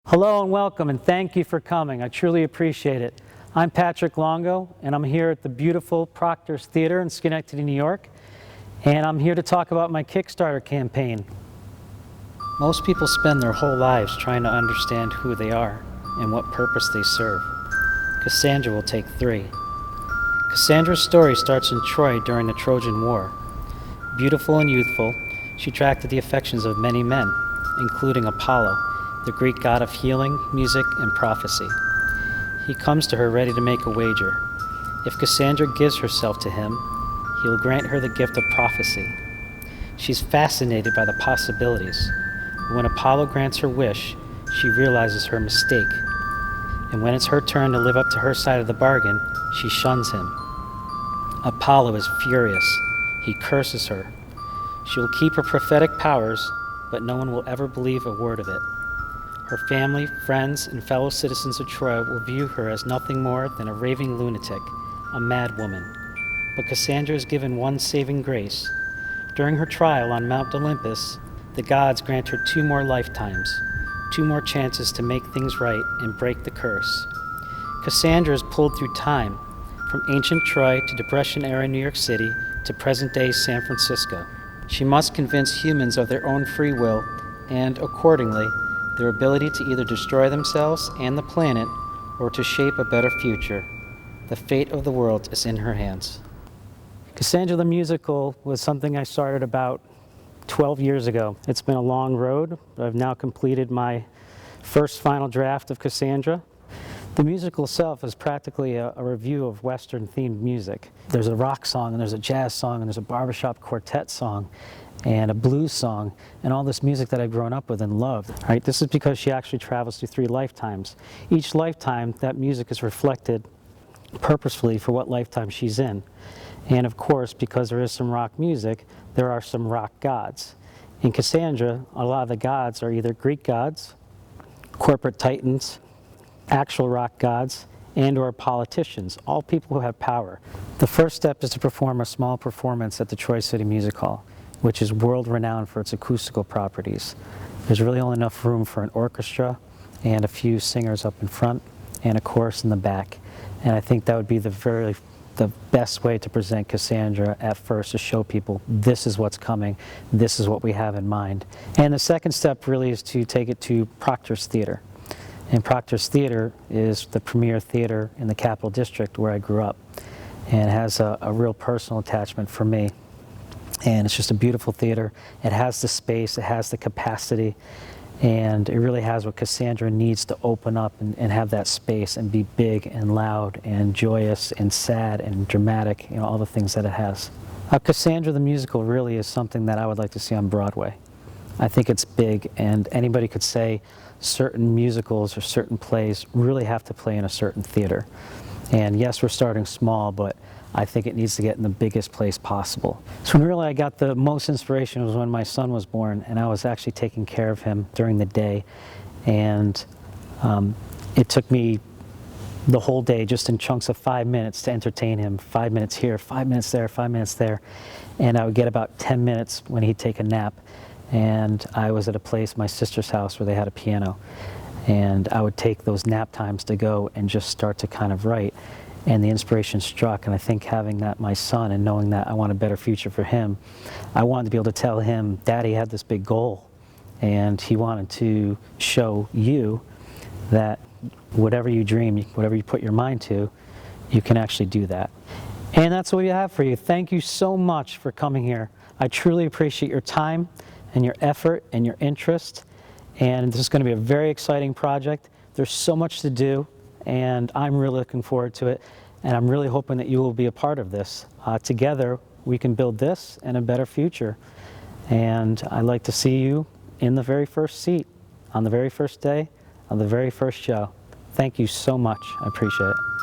Hello and welcome, and thank you for coming. I truly appreciate it. I'm Patrick Longo, and I'm here at the beautiful Proctor's Theater in Schenectady, New York, and I'm here to talk about my Kickstarter campaign. Most people spend their whole lives trying to understand who they are and what purpose they serve. Cassandra will take 3. Cassandra's story starts in Troy during the Trojan War. Beautiful and youthful, she attracted the affections of many men, including Apollo, the Greek god of healing, music, and prophecy. He comes to her ready to make a wager. If Cassandra gives herself to him, he will grant her the gift of prophecy. She's fascinated by the possibilities. When Apollo grants her wish, she realizes her mistake. And when it's her turn to live up to her side of the bargain, she shuns him. Apollo is furious. He curses her. She will keep her prophetic powers, but no one will ever believe a word of it. Her family, friends, and fellow citizens of Troy will view her as nothing more than a raving lunatic, a mad woman. But Cassandra is given one saving grace. During her trial on Mount Olympus, the gods grant her 2 more lifetimes, 2 more chances to make things right and break the curse. Cassandra is pulled through time, from ancient Troy to Depression-era New York City to present-day San Francisco. She must convince humans of their own free will and, accordingly, their ability to either destroy themselves and the planet or to shape a better future. The fate of the world is in her hands. Cassandra the Musical was something I started about 12 years ago. It's been a long road, but I've now completed my first final draft of Cassandra. The musical itself is practically a review of Western-themed music. There's a rock song, and there's a jazz song, and there's a barbershop quartet song, and a blues song, and all this music that I've grown up with and loved. Right? This is because she actually travels through 3 lifetimes. Each lifetime, that music is reflected purposefully for what lifetime she's in. And of course, because there is some rock music, there are some rock gods. In Cassandra, a lot of the gods are either Greek gods, corporate titans, actual rock gods, and or politicians, all people who have power. The first step is to perform a small performance at the Troy City Music Hall, which is world-renowned for its acoustical properties. There's really only enough room for an orchestra and a few singers up in front and a chorus in the back. And I think that would be the best way to present Cassandra at first, to show people this is what's coming, this is what we have in mind. And the second step really is to take it to Proctor's Theater. And Proctor's Theater is the premier theater in the Capital District where I grew up, and has a real personal attachment for me. And it's just a beautiful theater. It has the space, it has the capacity, and it really has what Cassandra needs to open up and have that space and be big and loud and joyous and sad and dramatic, you know, all the things that it has. Cassandra the Musical really is something that I would like to see on Broadway. I think it's big, and anybody could say certain musicals or certain plays really have to play in a certain theater. And yes, we're starting small, but I think it needs to get in the biggest place possible. So when really I got the most inspiration was when my son was born, and I was actually taking care of him during the day. And it took me the whole day, just in chunks of 5 minutes, to entertain him. 5 minutes here, 5 minutes there, 5 minutes there. And I would get about 10 minutes when he'd take a nap. And I was at a place, my sister's house, where they had a piano. And I would take those nap times to go and just start to kind of write. And the inspiration struck, and I think having that, my son, and knowing that I want a better future for him, I wanted to be able to tell him, Daddy had this big goal, and he wanted to show you that whatever you dream, whatever you put your mind to, you can actually do that. And that's what we have for you. Thank you so much for coming here. I truly appreciate your time and your effort and your interest, and this is going to be a very exciting project. There's so much to do, and I'm really looking forward to it, and I'm really hoping that you will be a part of this. Together, we can build this and a better future. And I'd like to see you in the very first seat, on the very first day, on the very first show. Thank you so much. I appreciate it.